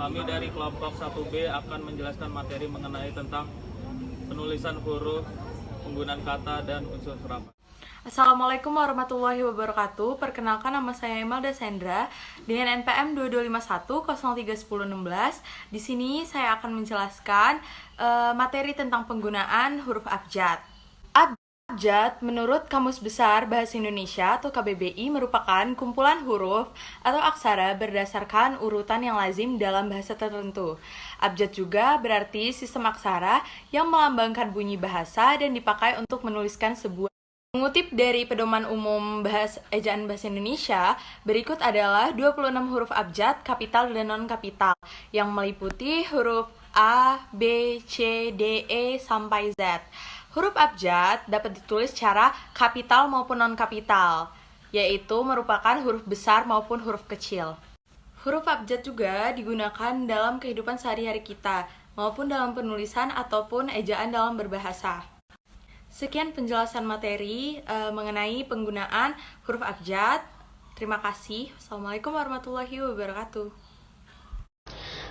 Kami dari kelompok 1B akan menjelaskan materi mengenai tentang penulisan huruf, penggunaan kata, dan unsur serapan. Assalamualaikum warahmatullahi wabarakatuh. Perkenalkan, nama saya Imelda Sendra dengan NPM 2251031016. Di sini saya akan menjelaskan materi tentang penggunaan huruf abjad. Abjad menurut Kamus Besar Bahasa Indonesia atau KBBI merupakan kumpulan huruf atau aksara berdasarkan urutan yang lazim dalam bahasa tertentu. Abjad juga berarti sistem aksara yang melambangkan bunyi bahasa dan dipakai untuk menuliskan sebuah. Mengutip dari Pedoman Umum Ejaan Bahasa Indonesia, berikut adalah 26 huruf abjad kapital dan non-kapital yang meliputi huruf A, B, C, D, E, sampai Z. Huruf abjad dapat ditulis secara kapital maupun non-kapital, yaitu merupakan huruf besar maupun huruf kecil. Huruf abjad juga digunakan dalam kehidupan sehari-hari kita, maupun dalam penulisan ataupun ejaan dalam berbahasa. Sekian penjelasan materi mengenai penggunaan huruf abjad. Terima kasih. Wassalamualaikum warahmatullahi wabarakatuh.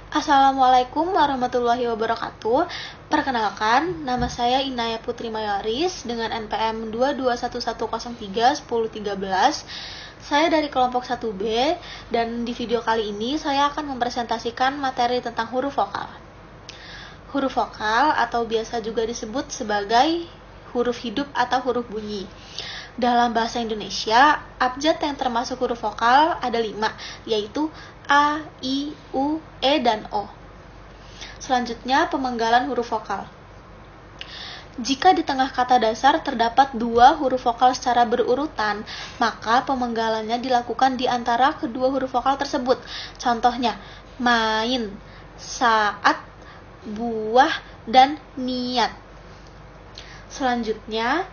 Assalamualaikum warahmatullahi wabarakatuh. Perkenalkan, nama saya Inaya Putri Mayoris dengan NPM 2211031013. Saya dari kelompok 1B dan di video kali ini saya akan mempresentasikan materi tentang huruf vokal. Huruf vokal atau biasa juga disebut sebagai huruf hidup atau huruf bunyi. Dalam bahasa Indonesia, abjad yang termasuk huruf vokal ada 5, yaitu A, I, U, E, dan O. Selanjutnya, pemenggalan huruf vokal. Jika di tengah kata dasar terdapat 2 huruf vokal secara berurutan, maka pemenggalannya dilakukan di antara kedua huruf vokal tersebut. Contohnya, main, saat, buah, dan niat. Selanjutnya,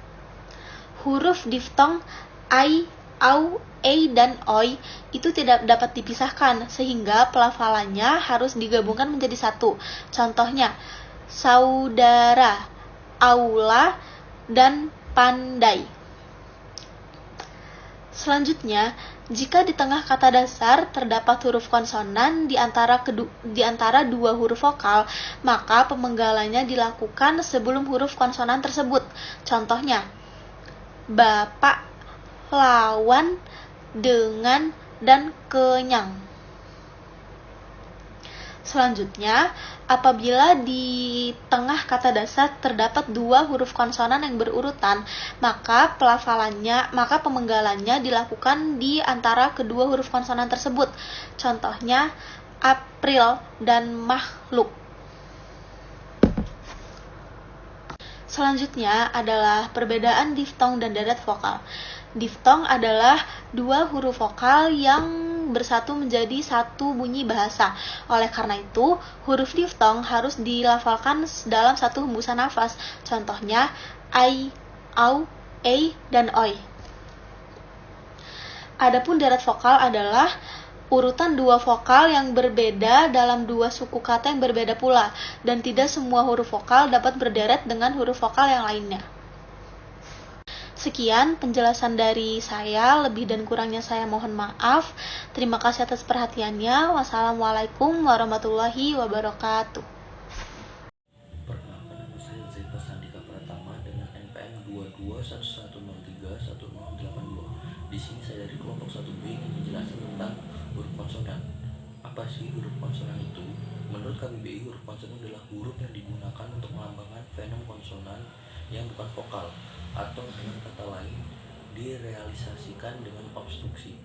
huruf diftong ai, au, ei, dan oi itu tidak dapat dipisahkan sehingga pelafalannya harus digabungkan menjadi satu. Contohnya, saudara, aula, dan pandai. Selanjutnya, jika di tengah kata dasar terdapat huruf konsonan di antara dua huruf vokal, maka pemenggalannya dilakukan sebelum huruf konsonan tersebut. Contohnya, bapak, lawan, dengan, dan kenyang. Selanjutnya, apabila di tengah kata dasar terdapat 2 huruf konsonan yang berurutan, maka pemenggalannya dilakukan di antara kedua huruf konsonan tersebut. Contohnya, April dan makhluk. Selanjutnya adalah perbedaan diftong dan dadat vokal. Diftong adalah 2 huruf vokal yang bersatu menjadi satu bunyi bahasa. Oleh karena itu, huruf diftong harus dilafalkan dalam satu hembusan nafas. Contohnya, ai, au, ei, dan oi. Adapun dadat vokal adalah urutan 2 vokal yang berbeda dalam 2 suku kata yang berbeda pula, dan tidak semua huruf vokal dapat berderet dengan huruf vokal yang lainnya. Sekian penjelasan dari saya, lebih dan kurangnya saya mohon maaf. Terima kasih atas perhatiannya. Wassalamualaikum warahmatullahi wabarakatuh. Perkenalkan, nama saya Zeta Sandika Pratama dengan NPM 2211031082. Di sini saya dari kelompok 1B ingin menjelaskan tentang huruf konsonan. Apa sih huruf konsonan itu? Menurut KBBI, huruf konsonan adalah huruf yang digunakan untuk melambangkan fonem konsonan yang bukan vokal, atau dengan kata lain, direalisasikan dengan obstruksi.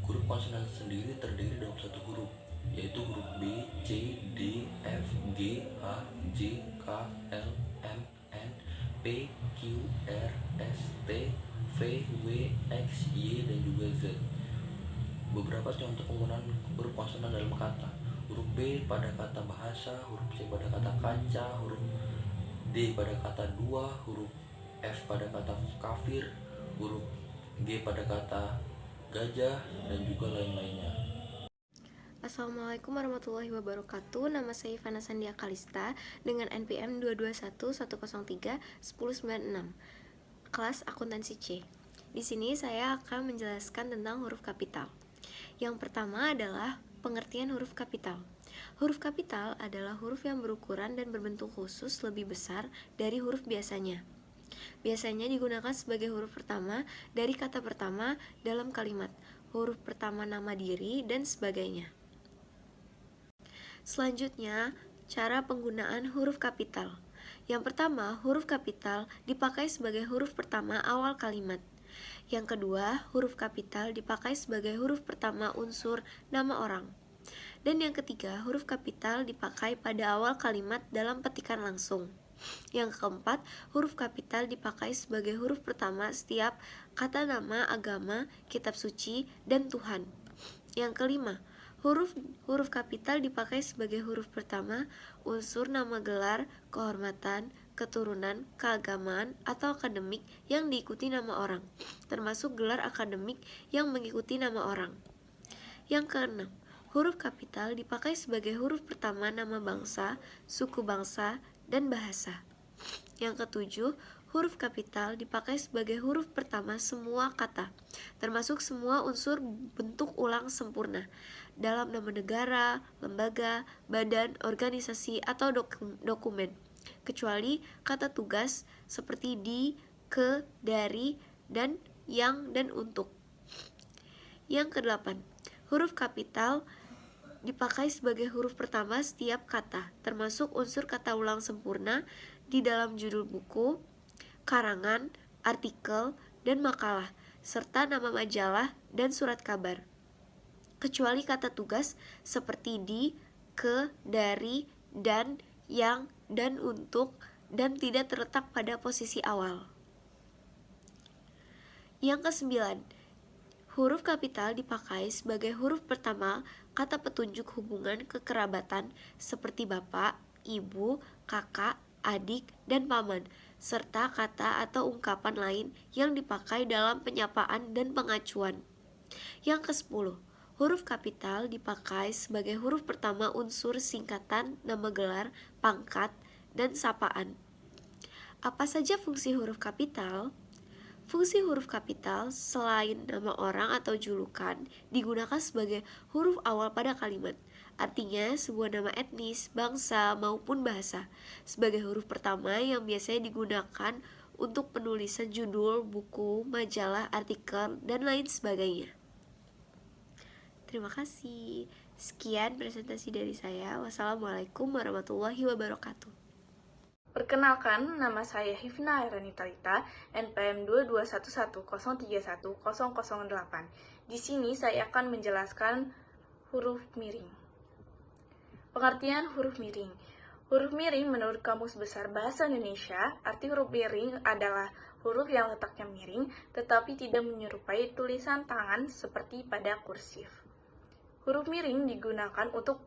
Huruf konsonan sendiri terdiri dari satu huruf, yaitu huruf B, C, D, F, G, H, J, K, L, M, N, P, Q, R, S, T, V, W, X, Y, dan juga Z. Beberapa contoh penggunaan huruf konsonan dalam kata: huruf B pada kata bahasa, huruf C pada kata kaca, huruf D pada kata dua, huruf F pada kata kafir, huruf G pada kata gajah, dan juga lain-lainnya. Assalamualaikum warahmatullahi wabarakatuh. Nama saya Ivana Sandia Kalista dengan NPM 2211031096. Kelas akuntansi C. Di sini saya akan menjelaskan tentang huruf kapital. Yang pertama adalah pengertian huruf kapital. Huruf kapital adalah huruf yang berukuran dan berbentuk khusus lebih besar dari huruf biasanya. Biasanya digunakan sebagai huruf pertama dari kata pertama dalam kalimat, huruf pertama nama diri, dan sebagainya. Selanjutnya, cara penggunaan huruf kapital. Yang pertama, huruf kapital dipakai sebagai huruf pertama awal kalimat. Yang kedua, huruf kapital dipakai sebagai huruf pertama unsur nama orang. Dan yang ketiga, huruf kapital dipakai pada awal kalimat dalam petikan langsung. Yang keempat, huruf kapital dipakai sebagai huruf pertama setiap kata nama, agama, kitab suci, dan Tuhan. Yang kelima, huruf kapital dipakai sebagai huruf pertama unsur nama gelar, kehormatan, keturunan, keagamaan, atau akademik yang diikuti nama orang, termasuk gelar akademik yang mengikuti nama orang. Yang keenam, huruf kapital dipakai sebagai huruf pertama nama bangsa, suku bangsa, dan bahasa. Yang ketujuh, huruf kapital dipakai sebagai huruf pertama semua kata, termasuk semua unsur bentuk ulang sempurna dalam nama negara, lembaga, badan, organisasi, atau dokumen, kecuali kata tugas seperti di, ke, dari, dan yang, dan untuk. Yang kedelapan, huruf kapital dipakai sebagai huruf pertama setiap kata, termasuk unsur kata ulang sempurna di dalam judul buku, karangan, artikel, dan makalah, serta nama majalah dan surat kabar, kecuali kata tugas seperti di, ke, dari, dan, yang, dan untuk, dan tidak terletak pada posisi awal. Yang kesembilan, huruf kapital dipakai sebagai huruf pertama kata petunjuk hubungan kekerabatan seperti bapak, ibu, kakak, adik, dan paman, serta kata atau ungkapan lain yang dipakai dalam penyapaan dan pengacuan. Yang ke-10, huruf kapital dipakai sebagai huruf pertama unsur singkatan, nama gelar, pangkat, dan sapaan. Apa saja fungsi huruf kapital? Fungsi huruf kapital selain nama orang atau julukan digunakan sebagai huruf awal pada kalimat. Artinya sebuah nama etnis, bangsa, maupun bahasa, sebagai huruf pertama yang biasanya digunakan untuk penulisan judul, buku, majalah, artikel, dan lain sebagainya. Terima kasih. Sekian presentasi dari saya. Wassalamualaikum warahmatullahi wabarakatuh. Perkenalkan, nama saya Hifna Airani Talita, NPM 22110310008. Di sini saya akan menjelaskan huruf miring. Pengertian huruf miring. Huruf miring menurut Kamus Besar Bahasa Indonesia, arti huruf miring adalah huruf yang letaknya miring tetapi tidak menyerupai tulisan tangan seperti pada kursif. Huruf miring digunakan untuk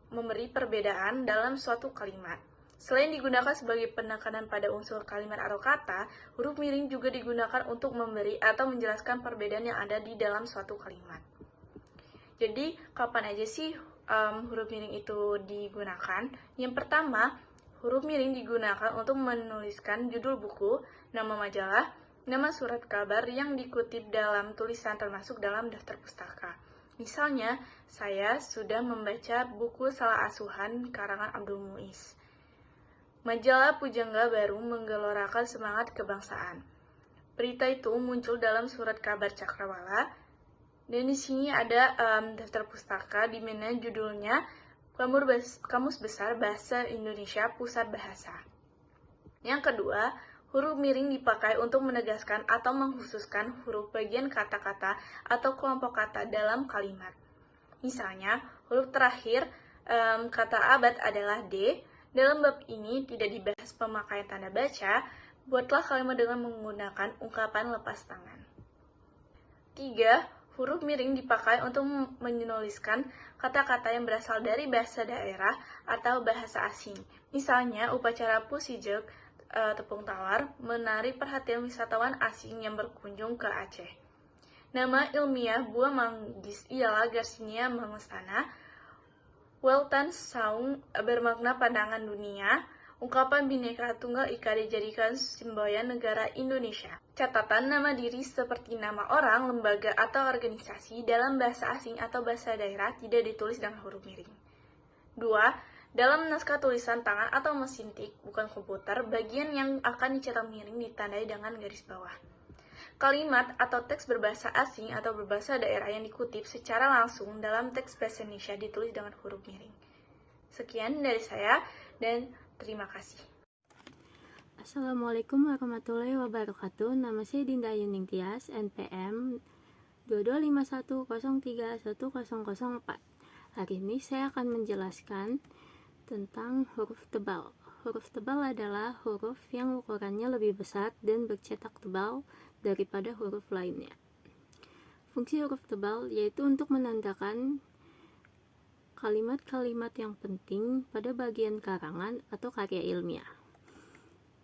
memberi perbedaan dalam suatu kalimat. Selain digunakan sebagai penekanan pada unsur kalimat atau kata, huruf miring juga digunakan untuk memberi atau menjelaskan perbedaan yang ada di dalam suatu kalimat. Jadi, kapan aja sih huruf miring itu digunakan? Yang pertama, huruf miring digunakan untuk menuliskan judul buku, nama majalah, nama surat kabar yang dikutip dalam tulisan termasuk dalam daftar pustaka. Misalnya, saya sudah membaca buku Salah Asuhan karangan Abdul Muiz. Majalah Pujangga Baru menggelorakan semangat kebangsaan. Berita itu muncul dalam surat kabar Cakrawala, dan di sini ada daftar pustaka di mana judulnya Kamus Besar Bahasa Indonesia Pusat Bahasa. Yang kedua, huruf miring dipakai untuk menegaskan atau mengkhususkan huruf bagian kata-kata atau kelompok kata dalam kalimat. Misalnya, huruf terakhir kata abad adalah D. Dalam bab ini tidak dibahas pemakaian tanda baca, buatlah kalimat dengan menggunakan ungkapan lepas tangan. 3. Huruf miring dipakai untuk menuliskan kata-kata yang berasal dari bahasa daerah atau bahasa asing. Misalnya, upacara Pusijek, tepung tawar, menarik perhatian wisatawan asing yang berkunjung ke Aceh. Nama ilmiah buah manggis ialah Garcinia mangostana. Weltan Saung bermakna pandangan dunia. Ungkapan Bhinneka Tunggal Ika dijadikan semboyan negara Indonesia. Catatan nama diri seperti nama orang, lembaga, atau organisasi dalam bahasa asing atau bahasa daerah tidak ditulis dengan huruf miring. 2. Dalam naskah tulisan tangan atau mesin tik, bukan komputer, bagian yang akan dicetak miring ditandai dengan garis bawah. Kalimat atau teks berbahasa asing atau berbahasa daerah yang dikutip secara langsung dalam teks bahasa Indonesia ditulis dengan huruf miring. Sekian dari saya dan terima kasih. Assalamualaikum warahmatullahi wabarakatuh. Nama saya Dinda Yuning Tias, NPM 2251031004. Hari ini saya akan menjelaskan tentang huruf tebal. Huruf tebal adalah huruf yang ukurannya lebih besar dan bercetak tebal daripada huruf lainnya. Fungsi huruf tebal yaitu untuk menandakan kalimat-kalimat yang penting pada bagian karangan atau karya ilmiah.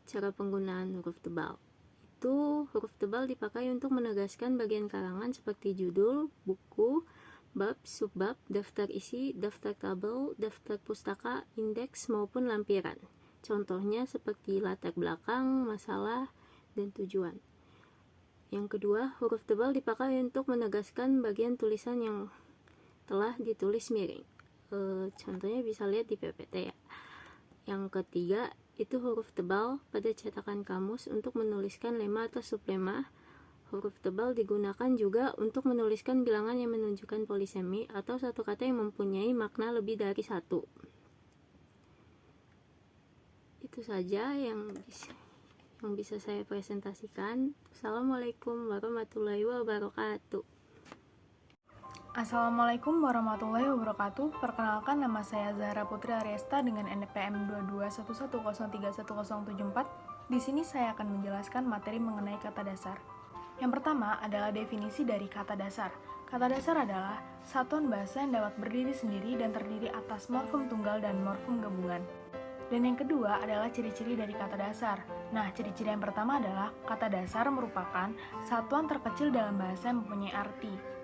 Cara penggunaan huruf tebal itu, huruf tebal dipakai untuk menegaskan bagian karangan seperti judul, buku, bab, subbab, daftar isi, daftar tabel, daftar pustaka, indeks maupun lampiran. Contohnya seperti latar belakang, masalah, dan tujuan. Yang kedua, huruf tebal dipakai untuk menegaskan bagian tulisan yang telah ditulis miring. Contohnya bisa lihat di PPT ya. Yang ketiga, itu huruf tebal pada cetakan kamus untuk menuliskan lema atau sublema. Huruf tebal digunakan juga untuk menuliskan bilangan yang menunjukkan polisemi atau satu kata yang mempunyai makna lebih dari satu. Itu saja yang bisa saya presentasikan. Assalamualaikum warahmatullahi wabarakatuh. Assalamualaikum warahmatullahi wabarakatuh. Perkenalkan, nama saya Zahra Putri Ariesta dengan NPM 2211031074. Di sini saya akan menjelaskan materi mengenai kata dasar. Yang pertama adalah definisi dari kata dasar. Kata dasar adalah satuan bahasa yang dapat berdiri sendiri dan terdiri atas morfem tunggal dan morfem gabungan. Dan yang kedua adalah ciri-ciri dari kata dasar. Nah, ciri-ciri yang pertama adalah kata dasar merupakan satuan terkecil dalam bahasa yang mempunyai arti.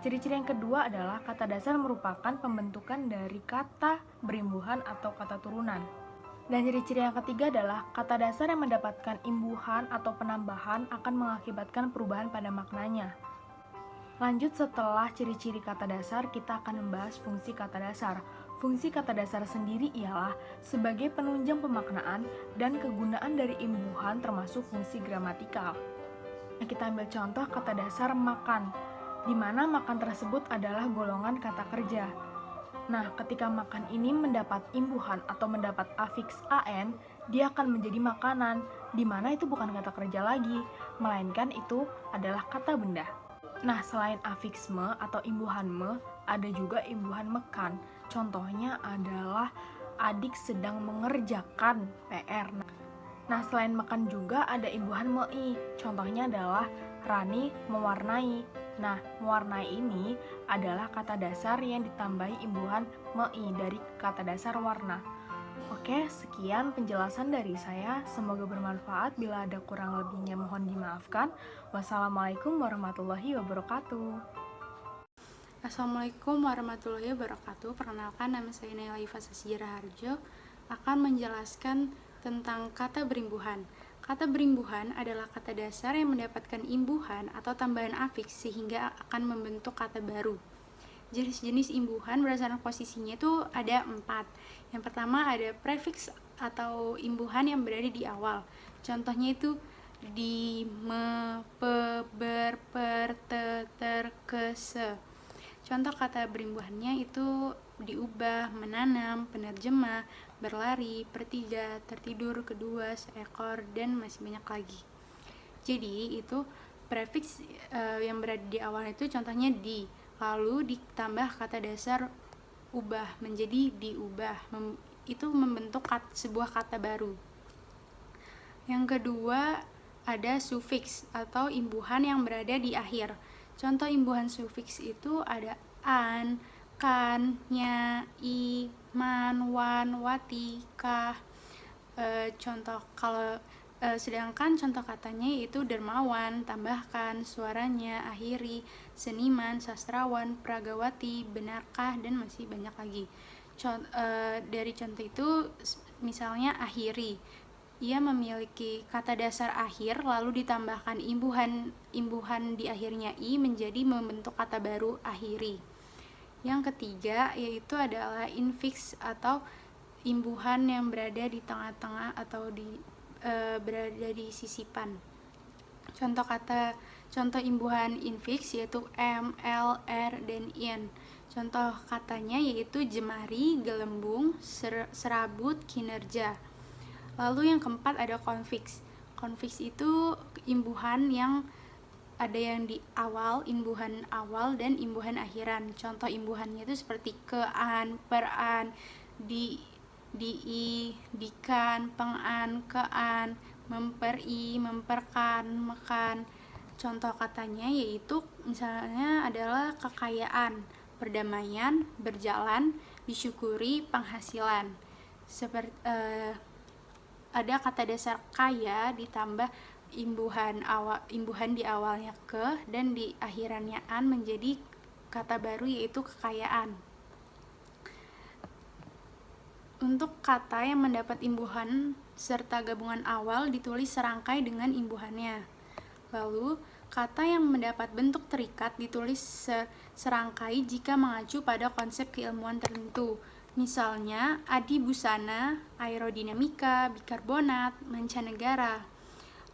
Ciri-ciri yang kedua adalah kata dasar merupakan pembentukan dari kata berimbuhan atau kata turunan. Dan ciri-ciri yang ketiga adalah kata dasar yang mendapatkan imbuhan atau penambahan akan mengakibatkan perubahan pada maknanya. Lanjut, setelah ciri-ciri kata dasar, kita akan membahas fungsi kata dasar. Fungsi kata dasar sendiri ialah sebagai penunjang pemaknaan dan kegunaan dari imbuhan termasuk fungsi gramatikal. Nah, kita ambil contoh kata dasar makan, di mana makan tersebut adalah golongan kata kerja. Nah, ketika makan ini mendapat imbuhan atau mendapat afiks an, dia akan menjadi makanan, di mana itu bukan kata kerja lagi, melainkan itu adalah kata benda. Nah, selain afiks me atau imbuhan me, ada juga imbuhan mekan. Contohnya adalah adik sedang mengerjakan PR. Nah, selain makan juga ada imbuhan mei. Contohnya adalah Rani mewarnai. Nah, mewarnai ini adalah kata dasar yang ditambahi imbuhan mei dari kata dasar warna. Oke, sekian penjelasan dari saya. Semoga bermanfaat. Bila ada kurang lebihnya mohon dimaafkan. Wassalamualaikum warahmatullahi wabarakatuh. Assalamualaikum warahmatullahi wabarakatuh. Perkenalkan, nama saya Naila Ifasasi Harjo akan menjelaskan tentang kata berimbuhan. Kata berimbuhan adalah kata dasar yang mendapatkan imbuhan atau tambahan afiks sehingga akan membentuk kata baru. Jenis-jenis imbuhan berdasarkan posisinya itu ada 4. Yang pertama ada prefiks atau imbuhan yang berada di awal. Contohnya itu di, me, pe, ber, per, te, ter, ke, se. Contoh kata berimbuhannya itu diubah, menanam, penerjemah, berlari, pertiga, tertidur, kedua, seekor, dan masih banyak lagi. Jadi itu prefiks yang berada di awal itu contohnya di, lalu ditambah kata dasar ubah menjadi diubah, itu membentuk sebuah kata baru. Yang kedua ada sufiks atau imbuhan yang berada di akhir. Contoh imbuhan sufiks itu ada an, kan, nya, i, man, wan, wati, kah. Sedangkan contoh katanya yaitu dermawan, tambahkan, suaranya, akhiri, seniman, sastrawan, pragawati, benarkah, dan masih banyak lagi. Dari contoh itu misalnya akhiri, ia memiliki kata dasar akhir lalu ditambahkan imbuhan di akhirnya i menjadi membentuk kata baru akhiri. Yang ketiga yaitu adalah infix atau imbuhan yang berada di tengah-tengah atau berada di sisipan. Contoh imbuhan infix yaitu m, l, r, dan in. Contoh katanya yaitu jemari, gelembung, serabut, kinerja. Lalu yang keempat ada konfiks. Konfiks itu imbuhan yang ada yang di awal, imbuhan awal dan imbuhan akhiran. Contoh imbuhannya itu seperti kean, peran, di, dikan, pengan, kean, memperi, memperkan, mekan. Contoh katanya yaitu misalnya adalah kekayaan, perdamaian, berjalan, disyukuri, penghasilan. Seperti ada kata dasar kaya ditambah imbuhan di awalnya ke dan di akhirannya an menjadi kata baru yaitu kekayaan. Untuk kata yang mendapat imbuhan serta gabungan awal ditulis serangkai dengan imbuhannya. Lalu kata yang mendapat bentuk terikat ditulis serangkai jika mengacu pada konsep keilmuan tertentu. Misalnya, adibusana, aerodinamika, bikarbonat, mancanegara.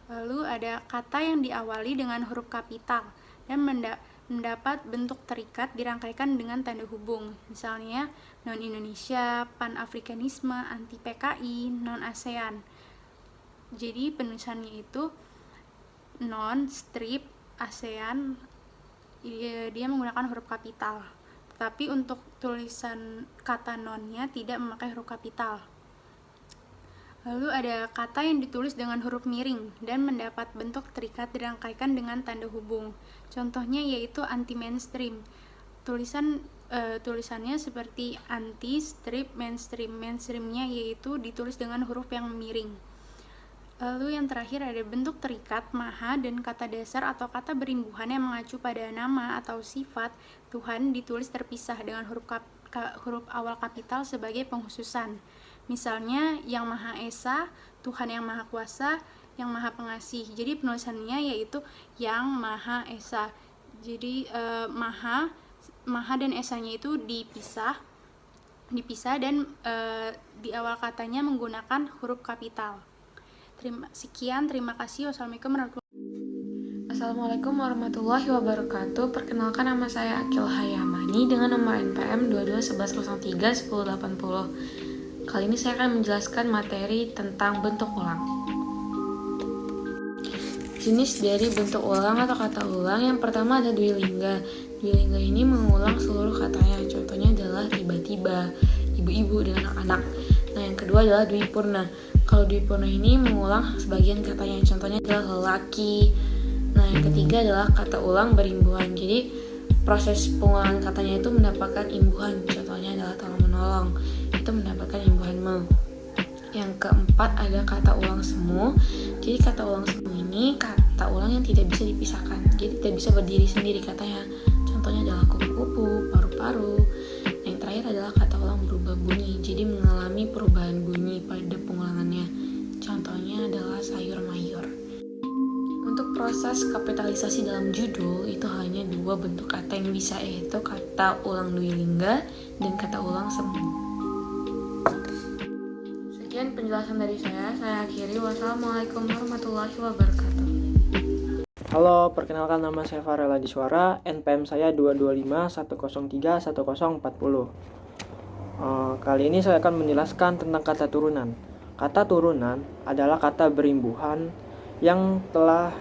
Lalu ada kata yang diawali dengan huruf kapital dan mendapat bentuk terikat dirangkaikan dengan tanda hubung. Misalnya, non-Indonesia, pan-afrikanisme, anti-PKI, non-ASEAN. Jadi penulisannya itu non-strip, ASEAN, dia menggunakan huruf kapital. Tapi untuk tulisan kata nonnya tidak memakai huruf kapital. Lalu ada kata yang ditulis dengan huruf miring dan mendapat bentuk terikat dirangkaikan dengan tanda hubung. Contohnya yaitu anti-mainstream. Tulisannya seperti anti-strip, mainstream. Mainstreamnya yaitu ditulis dengan huruf yang miring. Lalu yang terakhir ada bentuk terikat, maha, dan kata dasar atau kata berimbuhan yang mengacu pada nama atau sifat Tuhan ditulis terpisah dengan huruf awal kapital sebagai pengkhususan. Misalnya, Yang Maha Esa, Tuhan yang Maha Kuasa, yang Maha Pengasih. Jadi penulisannya yaitu Yang Maha Esa. Jadi Maha dan Esanya itu dipisah dan di awal katanya menggunakan huruf kapital. Sekian, terima kasih. Assalamualaikum warahmatullahi wabarakatuh. Perkenalkan, nama saya Akil Hayamani dengan nomor NPM 2211031080. Kali ini saya akan menjelaskan materi tentang bentuk ulang. Jenis dari bentuk ulang atau kata ulang yang pertama ada dwilingga. Dwilingga ini mengulang seluruh katanya. Contohnya adalah tiba-tiba, ibu-ibu, dan anak-anak. Nah, yang kedua adalah dwipurna. Kalau dwipurna ini mengulang sebagian katanya. Contohnya adalah lelaki. Nah, yang ketiga adalah kata ulang berimbuhan. Jadi, proses pengulangan katanya itu mendapatkan imbuhan. Contohnya adalah tolong-menolong. Itu mendapatkan imbuhan me. Yang keempat ada kata ulang semu. Jadi, kata ulang semu ini kata ulang yang tidak bisa dipisahkan. Jadi, tidak bisa berdiri sendiri katanya. Contohnya adalah kupu-kupu, paru-paru. Yang terakhir adalah kata ulang berubah bunyi. Jadi, mengalami perubahan bunyi pada pengulangannya. Contohnya adalah sayur mayur. Untuk proses kapitalisasi dalam judul itu hanya dua bentuk kata yang bisa, yaitu kata ulang dwilingga dan kata ulang semu. Sekian penjelasan dari saya akhiri. Wassalamualaikum warahmatullahi wabarakatuh. Halo, perkenalkan nama saya Farel Adiswara, NPM saya 22510310410. Kali ini saya akan menjelaskan tentang kata turunan. Kata turunan adalah kata berimbuhan yang telah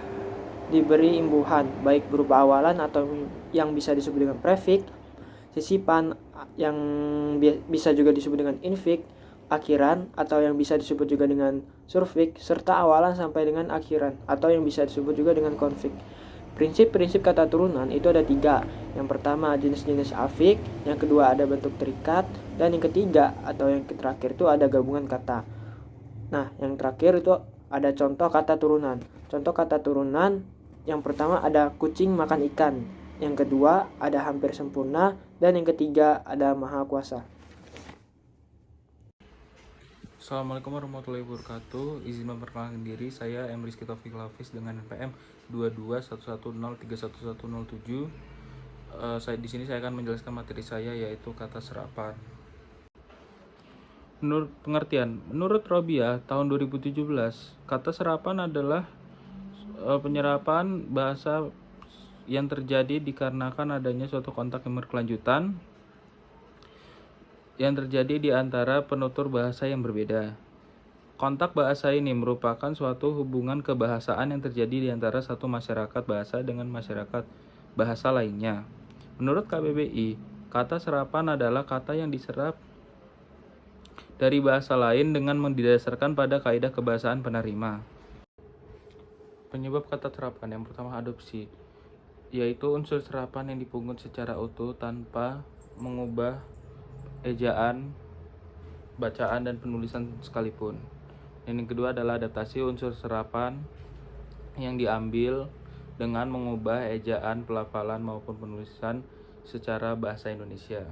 diberi imbuhan, baik berupa awalan atau yang bisa disebut dengan prefix, sisipan yang bisa juga disebut dengan infix, akhiran atau yang bisa disebut juga dengan surfix, serta awalan sampai dengan akhiran atau yang bisa disebut juga dengan konfix. Prinsip-prinsip kata turunan itu ada 3. Yang pertama jenis-jenis afik, yang kedua ada bentuk terikat, dan yang ketiga atau yang terakhir itu ada gabungan kata. Nah, yang terakhir itu ada contoh kata turunan. Contoh kata turunan yang pertama ada kucing makan ikan, yang kedua ada hampir sempurna, dan yang ketiga ada maha kuasa. Assalamualaikum warahmatullahi wabarakatuh. Izin memperkenalkan diri, saya M. Rizky Taufik Hafiz dengan NPM 2211031107. Di sini saya akan menjelaskan materi saya, yaitu kata serapan. Menurut pengertian, menurut Robiah tahun 2017, kata serapan adalah penyerapan bahasa yang terjadi dikarenakan adanya suatu kontak yang berkelanjutan yang terjadi di antara penutur bahasa yang berbeda. Kontak bahasa ini merupakan suatu hubungan kebahasaan yang terjadi di antara satu masyarakat bahasa dengan masyarakat bahasa lainnya. Menurut KBBI, kata serapan adalah kata yang diserap dari bahasa lain dengan didasarkan pada kaidah kebahasaan penerima. Penyebab kata serapan yang pertama adopsi, yaitu unsur serapan yang dipungut secara utuh tanpa mengubah ejaan, bacaan, dan penulisan sekalipun. Dan yang kedua adalah adaptasi, unsur serapan yang diambil dengan mengubah ejaan, pelafalan, maupun penulisan secara bahasa Indonesia.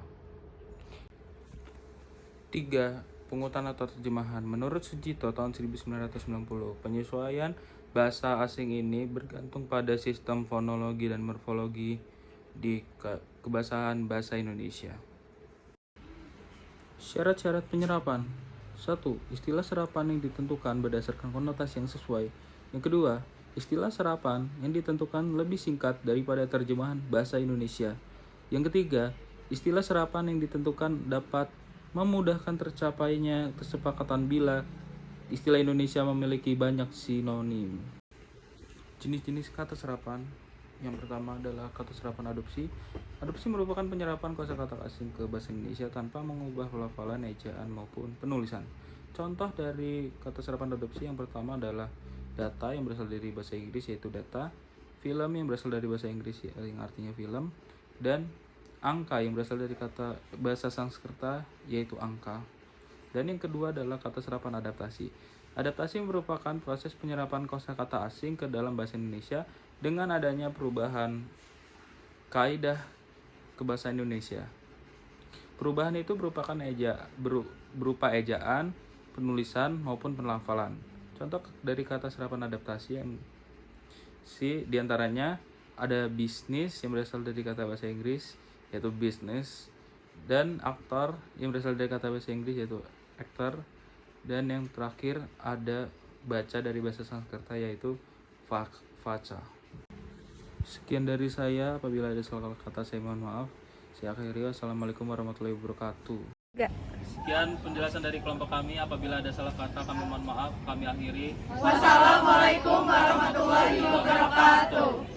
3. Pungutan atau terjemahan. Menurut Sujito tahun 1990, penyesuaian bahasa asing ini bergantung pada sistem fonologi dan morfologi di kebahasaan bahasa Indonesia. Syarat-syarat penyerapan. 1. Istilah serapan yang ditentukan berdasarkan konotasi yang sesuai. Yang kedua, istilah serapan yang ditentukan lebih singkat daripada terjemahan bahasa Indonesia. Yang ketiga, istilah serapan yang ditentukan dapat memudahkan tercapainya kesepakatan bila istilah Indonesia memiliki banyak sinonim. Jenis-jenis kata serapan. Yang pertama adalah kata serapan adopsi. Adopsi merupakan penyerapan kosakata asing ke bahasa Indonesia tanpa mengubah pelafalan, ejaan, maupun penulisan. Contoh dari kata serapan adopsi yang pertama adalah data yang berasal dari bahasa Inggris, yaitu data, film yang berasal dari bahasa Inggris yang artinya film, dan angka yang berasal dari kata bahasa Sanskerta, yaitu angka. Dan yang kedua adalah kata serapan adaptasi. Adaptasi merupakan proses penyerapan kosakata asing ke dalam bahasa Indonesia dengan adanya perubahan kaidah kebahasaan Indonesia. Perubahan itu berupa ejaan, penulisan, maupun pelafalan. Contoh dari kata serapan adaptasi yang diantaranya ada bisnis yang berasal dari kata bahasa Inggris, yaitu business, dan aktor yang berasal dari kata bahasa Inggris, yaitu actor, dan yang terakhir ada baca dari bahasa Sanskerta, yaitu vaca. Sekian dari saya, apabila ada salah kata saya mohon maaf. Saya akhiri, wassalamualaikum warahmatullahi wabarakatuh. Sekian penjelasan dari kelompok kami, apabila ada salah kata kami mohon maaf. Kami akhiri, Wassalamualaikum warahmatullahi wabarakatuh.